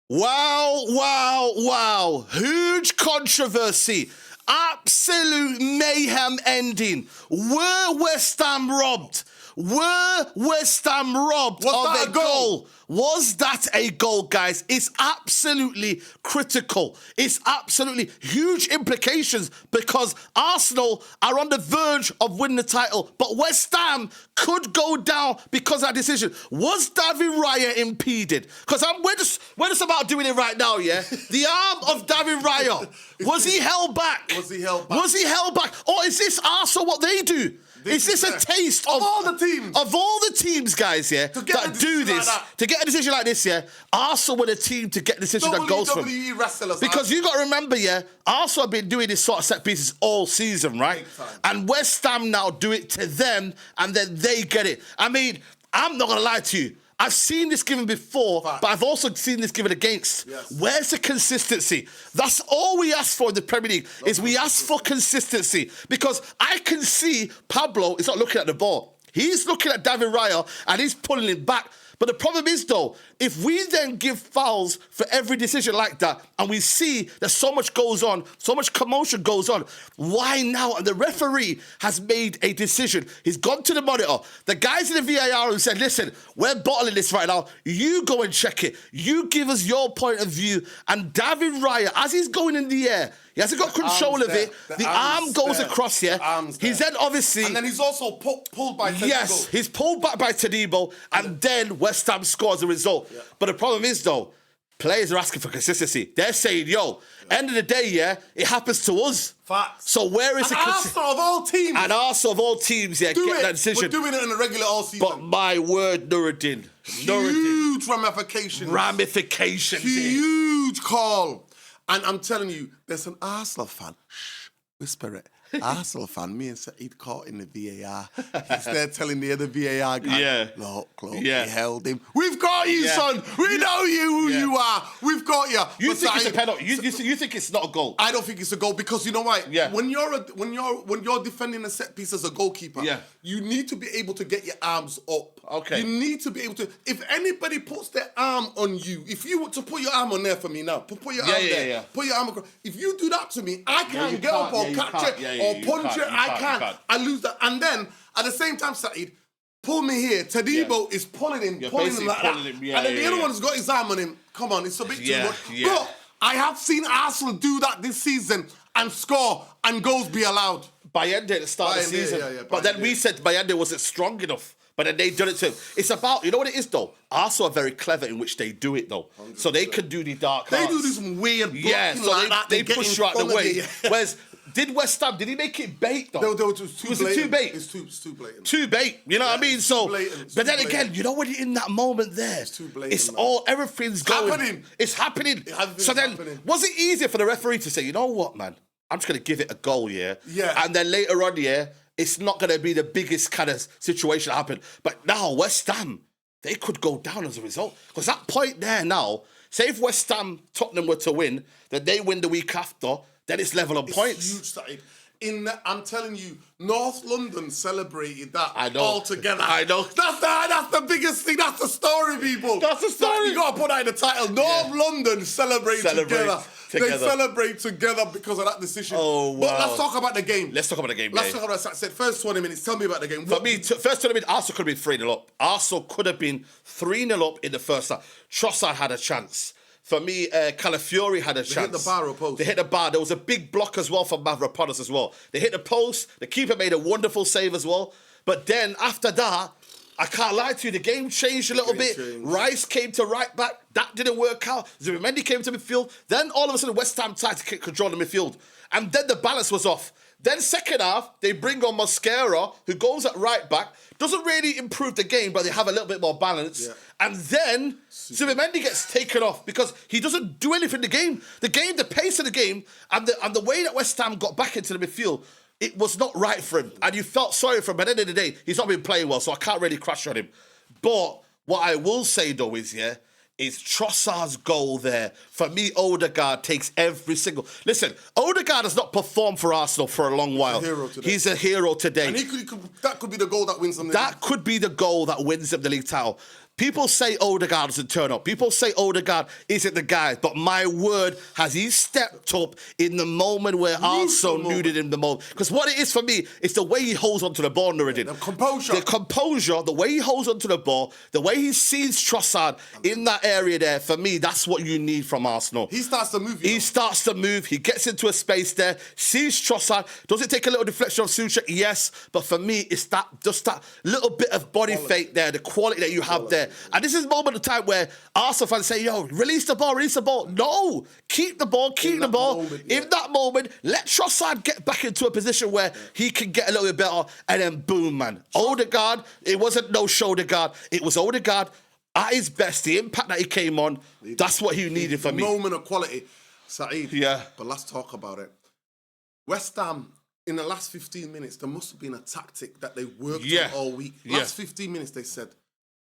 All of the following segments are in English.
Wow, wow, wow. Huge controversy. Absolute mayhem ending. Were West Ham robbed? Were West Ham robbed of a goal? Was that a goal, guys? It's absolutely critical. It's absolutely huge implications because Arsenal are on the verge of winning the title, but West Ham could go down because of that decision. Was David Raya impeded? Because we're just about doing it right now, yeah? The arm of David Raya, was he held back? Was he held back? Was he held back? Or is this Arsenal what they do? Is this a taste of all the teams? Of all the teams, guys, yeah, that do this, to get a decision like this, yeah, Arsenal were the team to get a decision that goes from. Wrestlers. Because you got to remember, yeah, Arsenal have been doing this sort of set pieces all season, right? And West Ham now do it to them, and then they get it. I mean, I'm not going to lie to you. I've seen this given before, but I've also seen this given against. Yes. Where's the consistency? That's all we ask for in the Premier League, is we ask for consistency. Because I can see Pablo is not looking at the ball. He's looking at David Raya, and he's pulling it back. But the problem is, though, if we then give fouls for every decision like that, and we see that so much goes on, so much commotion goes on, why now? And the referee has made a decision. He's gone to the monitor. The guys in the VAR who said, listen, we're bottling this right now. You go and check it. You give us your point of view. And David Raya, as he's going in the air, he hasn't got control of it. The arm goes across here. He's then obviously... And then he's also pulled by Tedibo. Yes, he's pulled back by Tedibo, and then West Ham scores a result. Yeah. But the problem is, though, players are asking for consistency. They're saying, yo, end of the day, yeah, it happens to us. Facts. So where is the consistency? Arsenal of all teams. And Arsenal of all teams, yeah, get that decision. We're doing it in a regular all season. But my word, Nuruddin. Huge ramifications. Ramifications. Huge call. And I'm telling you, there's an Arsenal fan. Shh, whisper it. Arsenal fan, me and Saeed caught in the VAR. He's there telling the other VAR guy, look, he held him. We've got you, son. We know who you are. We've got you. You think it's a penalty? You think it's not a goal? I don't think it's a goal because you know why? Yeah. When you're defending a set piece as a goalkeeper, you need to be able to get your arms up. Okay. You need to be able to. If anybody puts their arm on you, if you were to put your arm on there for me now, put your arm there. Put your arm across. If you do that to me, I can't get up or catch it or punch it. I can't. I lose that. And then at the same time, Saeed, pull me here. Tedibo is pulling him like that. And then the other one's got his arm on him. Come on, it's a bit too much. But I have seen Arsenal do that this season and score and goals be allowed. Bayende at the start of the season. But then we said Bayende wasn't strong enough. But then they done it too. It's about, you know what it is though? Arsenal are very clever in which they do it though. 100%. So they can do the dark arts. They do this weird blocking so like that. They push you out the way. Whereas, did West Ham, did he make it bait though? Was it too bait? It's too blatant. Too bait, you know what I mean? So, but then again, you know when you're in that moment there, it's too blatant. It's all, everything's going. It's happening. So then, was it easier for the referee to say, you know what, man? I'm just going to give it a goal, yeah? And then later on, it's not going to be the biggest kind of situation that happened. But now, West Ham, they could go down as a result. Because that point there now, say if West Ham, Tottenham were to win, then they win the week after, then it's level on points. Huge, I'm telling you, North London celebrated that all together. I know. That's the biggest thing. That's the story, people. That's the story. You got to put that in the title. North London celebrate together. They celebrate together because of that decision. Oh, wow. But let's talk about the game. Let's talk about the game. Let's talk about that. First 20 minutes. Tell me about the game. For me, first 20 minutes, Arsenal could have been 3-0 up. Arsenal could have been 3-0 up in the first half. Trossard had a chance. For me, Calafiori had a chance. They hit the bar or post. They hit the bar. There was a big block as well from Mavropanos as well. They hit the post. The keeper made a wonderful save as well. But then after that, I can't lie to you, the game changed a little bit. Rice came to right back. That didn't work out. Zubimendi came to midfield. Then all of a sudden, West Ham tried to control the midfield. And then the balance was off. Then second half, they bring on Mosquera, who goes at right back. Doesn't really improve the game, but they have a little bit more balance. And then Zubimendi gets taken off because he doesn't do anything in the game. The pace of the game, and the way that West Ham got back into the midfield, it was not right for him. And you felt sorry for him. But at the end of the day, he's not been playing well, so I can't really crush on him. But what I will say, though, is Trossard's goal there. For me, Odegaard takes every single... Listen, Odegaard has not performed for Arsenal for a long while. He's a hero today. And that could be the goal that wins them the league. That could be the goal that wins them the league title. People say Odegaard doesn't turn up. People say Odegaard isn't the guy. But my word, has he stepped up in the moment where Arsenal needed him the most? Because what it is for me, it's the way he holds onto the ball, Nuruddin. The composure. The composure, the way he holds onto the ball, the way he sees Trossard in that area there, for me, that's what you need from Arsenal. He starts to move. He starts to move. He gets into a space there, sees Trossard. Does it take a little deflection of Suchek? Yes. But for me, it's just that little bit of body fake there, the quality that you have there. And this is a moment of time where Arsenal fans say, yo, release the ball, release the ball. No, keep the ball, keep the ball. In that moment, let Trossard get back into a position where he can get a little bit better, and then boom, man. Odegaard, it wasn't no shoulder guard. It was Odegaard at his best, the impact that he came on, that's what he needed for me. Moment of quality. Saeed, yeah. But let's talk about it. West Ham, in the last 15 minutes, there must have been a tactic that they worked on all week. Last 15 minutes, they said,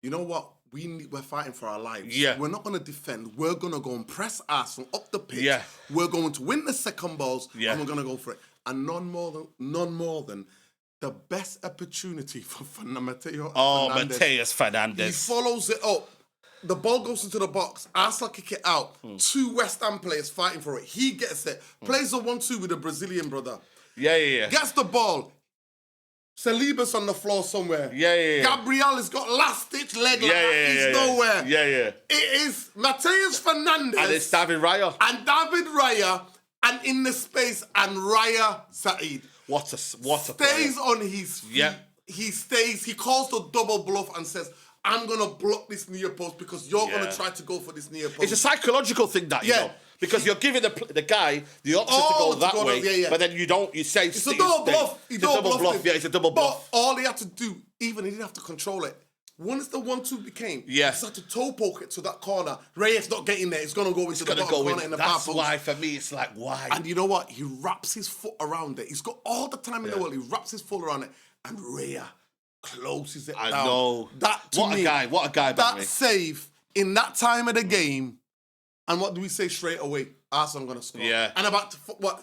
you know what? We're fighting for our lives. Yeah. We're not going to defend. We're going to go and press Arsenal up the pitch. Yeah. We're going to win the second balls, and we're going to go for it. And none more than the best opportunity for Mateo Mateus Fernandes. He follows it up. The ball goes into the box. Arsenal kick it out. 2 West Ham players fighting for it. He gets it. Plays a 1-2 with a Brazilian brother. Yeah. Gets the ball. Saliba's on the floor somewhere. Yeah. Gabriel has got last-ditch leg like that. He's nowhere. Yeah. It is Mateus Fernandes. And it's David Raya. And in the space, and Raya Saeed. What a stays on his feet. Yep. He stays. He calls the double bluff and says, I'm going to block this near post because you're going to try to go for this near post. It's a psychological thing that, you know. Because you're giving the guy the option to go that way, but then you don't. You say it's a double bluff. It's a double bluff. Yeah, it's a double bluff. But all he had to do, even he didn't have to control it. Once the 1-2 became, he just had to toe poke it to that corner. Reyes not getting there. It's going to go into the bottom corner in the That's why, for me, it's like, why? And you know what? He wraps his foot around it. He's got all the time in the world. He wraps his foot around it, and Raya closes it down. I know. What a guy, that save in that time of the game, and what do we say straight away? Arsenal going to score. Yeah. And about,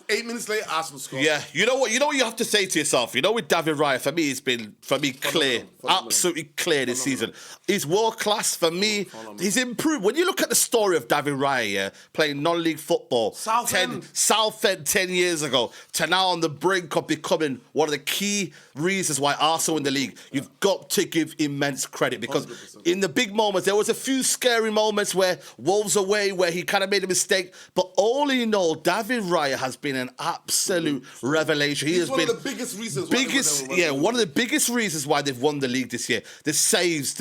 8 minutes later, Arsenal score. Yeah. You know what you have to say to yourself? You know, with David Raya, for me, it's been, clear. Absolutely clear this season. He's world class for me. He's improved. When you look at the story of David Raya, playing non-league football, Southend 10 years ago, to now on the brink of becoming one of the key reasons why Arsenal in the league, you've got to give immense credit, because 100%. In the big moments, there was a few scary moments where Wolves away, where he kind of made a mistake, but all in all, David Raya has been an absolute revelation. He's one of the biggest reasons. One of the biggest reasons why they've won the league this year. The saves,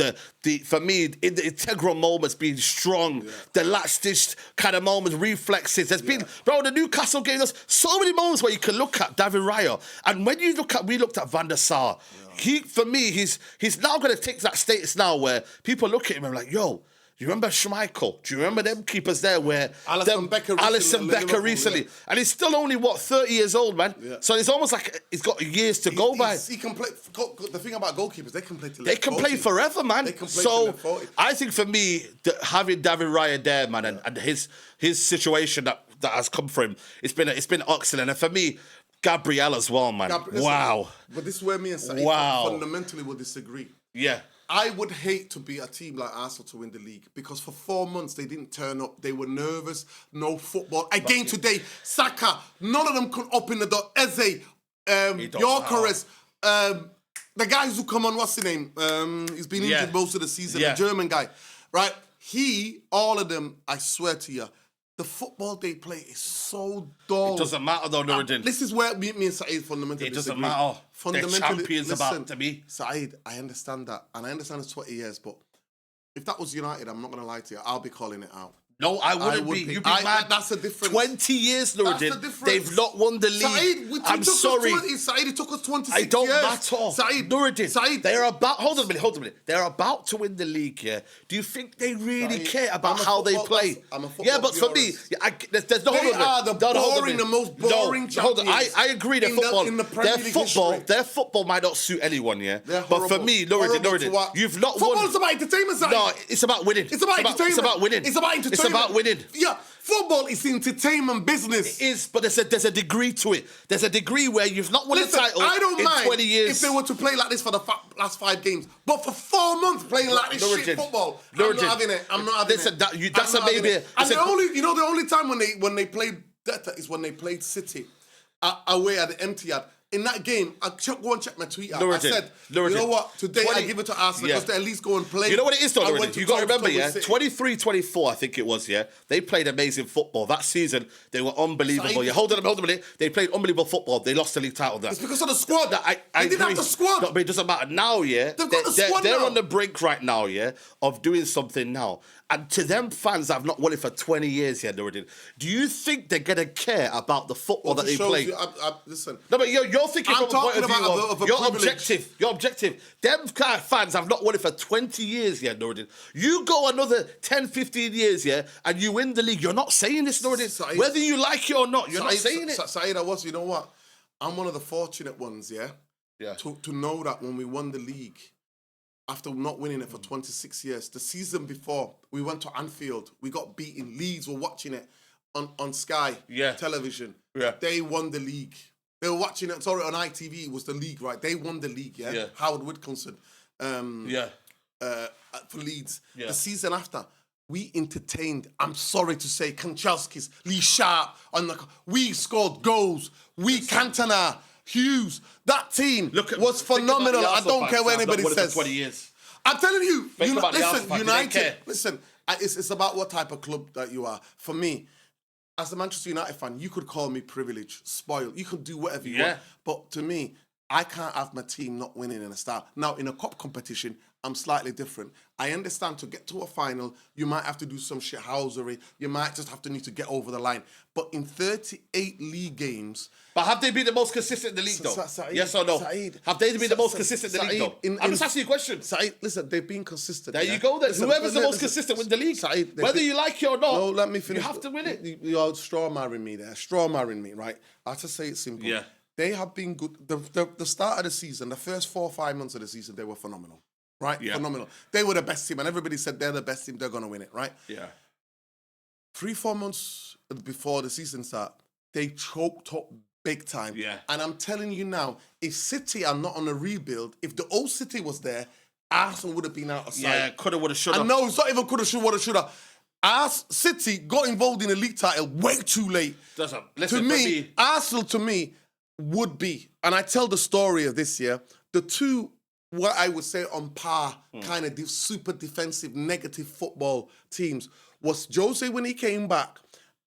for me, in the integral moments, being strong, the last-ditch kind of moments, reflexes. There's been, the Newcastle gave us so many moments where you can look at David Raya. And when we looked at Van der Sar. For me, he's now going to take that status now where people look at him and are like, yo, do you remember Schmeichel? Do you remember them keepers there where... Alisson Becker recently. And he's still only, 30 years old, man? Yeah. So it's almost like he's got years to go by. He can play... The thing about goalkeepers, they can play till They can play forever, man. They can play till 40. I think for me, having David Raya there, man, and his situation that has come for him, it's been excellent. And for me, Gabriel as well, man. Wow. But this is where me and Saeed fundamentally will disagree. Yeah. I would hate to be a team like Arsenal to win the league, because for 4 months they didn't turn up. They were nervous, no football. Again today, Saka, none of them could open the door. Eze, Gyökeres, the guys who come on, what's his name? He's been injured most of the season, the German guy, right? All of them, I swear to you, the football they play is so dull. It doesn't matter though, Nuruddin. This is where me and Saeed fundamentally disagree. It doesn't matter. Fundamentally, they're champions about to be. Saeed, I understand that. And I understand it's 20 years, but if that was United, I'm not going to lie to you, I'll be calling it out. No, I wouldn't be. You'd be mad. That's a difference. 20 years, Nuruddin. They've not won the league. Saeed, I'm sorry. Saeed, it took us 26 years. I don't matter. Saeed, Nuruddin, they're about... Hold on a minute. They're about to win the league, yeah? Do you think they really care about how they play? But for me... there's no... They are the most boring champions. Hold on. I agree. Their football might not suit anyone, yeah? But for me, Nuruddin, you've not won... Football's about entertainment, Saeed. No, it's about winning. It's about entertainment. It's about winning. It's about entertainment. It's about winning. Yeah. Football is entertainment business. It is, but there's a degree to it. There's a degree where you've not won a title in 20 years. If they were to play like this for the last 5 games, but for 4 months playing like this shit football, I'm not having it. I'm not having it. That's a maybe. And the only time when they played better is when they played City away at the Etihad. In that game, I go and check my tweet out. I said, you know what? Today I give it to Arsenal because they at least go and play. You know what it is, though, you got to remember, 23-24, I think it was, They played amazing football. That season, they were unbelievable. Hold on a minute. They played unbelievable football. They lost the league title there. It's because of the squad. They didn't have the squad. No, but it doesn't matter now, They've got the squad They're now. on the brink right now, of doing something now. And to them fans that have not won it for 20 years, Nuruddin, do you think they're going to care about the football that they play? Listen. No, but you're thinking from a point of view of you're objective. You're objective. Them kind of fans have not won it for 20 years, Nuruddin. You go another 10, 15 years, and you win the league. You're not saying this, Nuruddin. Whether you like it or not, you're not saying it. Saeed, you know what? I'm one of the fortunate ones, to know that when we won the league, after not winning it for 26 years, the season before, we went to Anfield. We got beaten. Leeds were watching it on Sky television. Yeah. They won the league. They were watching it. Sorry, on ITV. It was the league, right? They won the league, Howard Wilkinson. For Leeds. Yeah. The season after, we entertained, I'm sorry to say, Kanchelskis, Lee Sharp. We scored goals. Cantona. Hughes, that team was phenomenal. I don't care what anybody says. 20 years. I'm telling you, listen, United, listen, it's about what type of club that you are. For me, as a Manchester United fan, you could call me privileged, spoiled. You could do whatever you want. But to me, I can't have my team not winning in a start. Now, in a cup competition, I'm slightly different. I understand to get to a final, you might have to do some shithousery. You might just need to get over the line. But in 38 league games... But have they been the most consistent in the league, though? Saeed, yes or no? Saeed, have they been the most consistent in the league, though? I'm just asking you a question. Saeed, listen, they've been consistent. There you go, then. Whoever's the most consistent with the league, Saeed, whether you like it or not, no, let me finish. You have to win it. You're straw-marrying me there. Straw-marrying me, right? I have to say it simple. Yeah. They have been good. The start of the season, the first 4 or 5 months of the season, they were phenomenal. Right? Yeah. Phenomenal. They were the best team, and everybody said they're the best team, they're going to win it, right? Yeah. 3-4 months before the season start, they choked up big time. Yeah. And I'm telling you now, if City are not on a rebuild, if the old City was there, Arsenal would have been out of sight. Yeah, coulda, woulda, shoulda. And no, it's not even coulda, woulda, shoulda. City got involved in a league title way too late. Arsenal to me would be, and I tell the story of this year, the two, what I would say on par, kind of super defensive, negative football teams was Jose when he came back,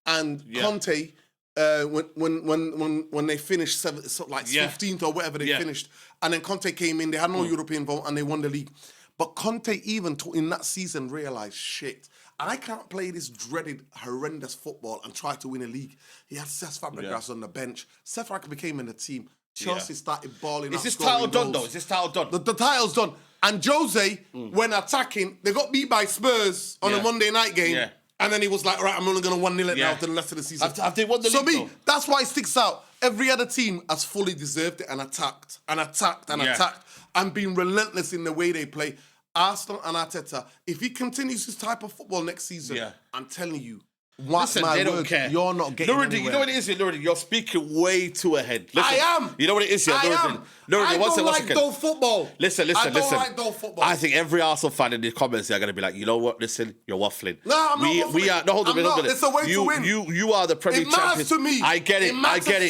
and Conte when they finished 15th or whatever they finished, and then Conte came in. They had no European vote and they won the league. But Conte even in that season realised, shit, I can't play this dreaded, horrendous football and try to win a league. He had Cesc Fabregas on the bench. Cesc Fabregas became in the team. Chelsea started balling. Is this title done, though? Is this title done? The title's done. And Jose, when attacking, they got beat by Spurs on a Monday night game. Yeah. And then he was like, right, I'm only going to 1-0 it now to the rest of the season. Have they won the league, though? That's why it sticks out. Every other team has fully deserved it and attacked and been relentless in the way they play. Arsenal and Arteta, if he continues this type of football next season, I'm telling you, listen, they don't care. You're not getting anywhere. You know what it is, Nuruddin? You're speaking way too ahead. Listen, I am. You know what it is, I am. I don't like dull football. Listen. I don't like dull football. I think every Arsenal fan in the comments are going to be like, you know what? Listen, you're waffling. No, I'm not waffling. We are. No, hold on. It's a way to win. You are the Premier Champion. It matters to me. I get it. I get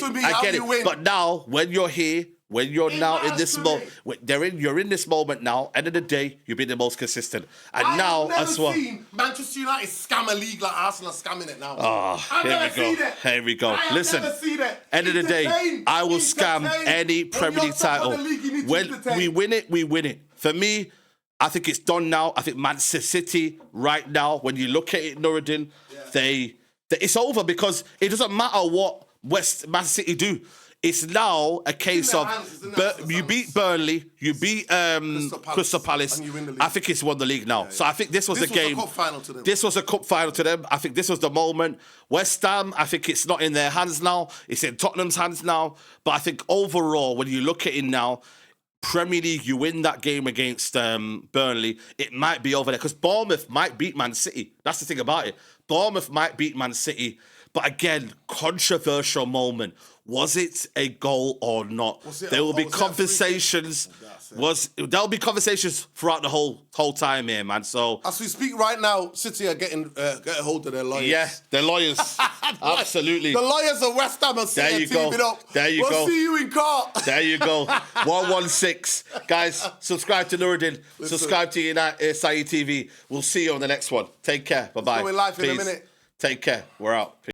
it. But now, when you're here, when you're now in this moment, you're in this moment now. End of the day, you've been the most consistent, and I now have as well. Never seen Manchester United scam a league like Arsenal are scamming it now. Oh, here we go. Listen, end of the day, I will scam any Premier League title. When we win it, we win it. For me, I think it's done now. I think Manchester City right now, when you look at it, Nuruddin, it's over because it doesn't matter what Man City do. It's now a case of you beat Burnley, you beat Crystal Palace. And you win the league. I think it's won the league now. So I think this was a game. Cup final to them. This was a cup final to them. I think this was the moment. West Ham, I think it's not in their hands now. It's in Tottenham's hands now. But I think overall, when you look at it now, Premier League, you win that game against Burnley, it might be over there. Because Bournemouth might beat Man City. That's the thing about it. Bournemouth might beat Man City. But again, controversial moment. Was it a goal or not? There will be conversations. There'll be conversations throughout the whole time here, man. So as we speak right now, City are getting hold of their lawyers. Yeah, their lawyers. Absolutely. The lawyers of West Ham are sitting teaming up. There you go. We'll see you in court. There you go. 116. Guys, subscribe to Nuruddin. Subscribe to Saeed TV. We'll see you on the next one. Take care. Bye-bye. Going live in a minute. Take care. We're out. Peace.